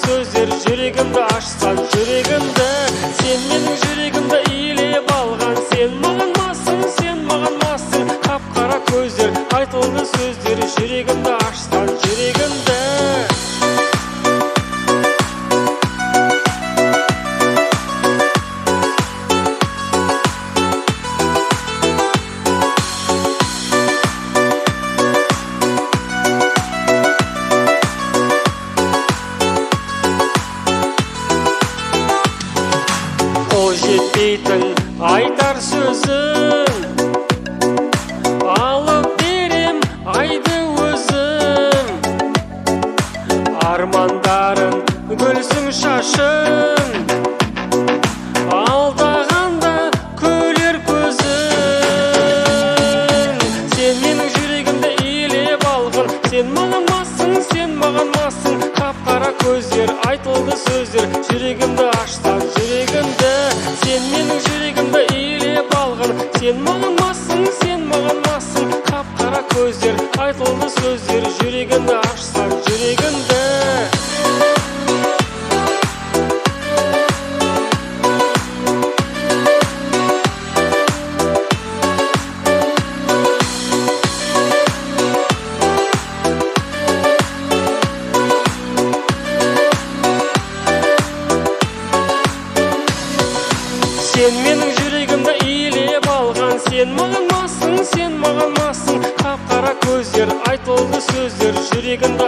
сөздер, жүрегімді ашсан жүрегімді. Сен менің жүрегімді иелеп алған, сен маған массың, сен маған массың. Қап-қара көздер, айтылды сөздер, жүрегімді ашсан жүрегімді. Қол жетпейтін айтар сөзің, алып берем айды өзің. Армандарың гүлсің шашың, алдағанда күлер көзің. Сен менің жүрегімді иелеп алғын, сен маған массың, сен маған массың. Қап-қара көздер, айтылды сөздер, жүрегімді ашсан жүрегімді. Сен менің жүрегімді иелеп алғын, сен маған массың, сен маған массың. Қап-қара көздер, айтылды сөздер, жүрегімді ашсан жүрегімді. Сен менің жүрегімді иелеп алған, сен маған массың, сен маған массың. Қап-қара көздер, айтылды сөздер, жүрегімді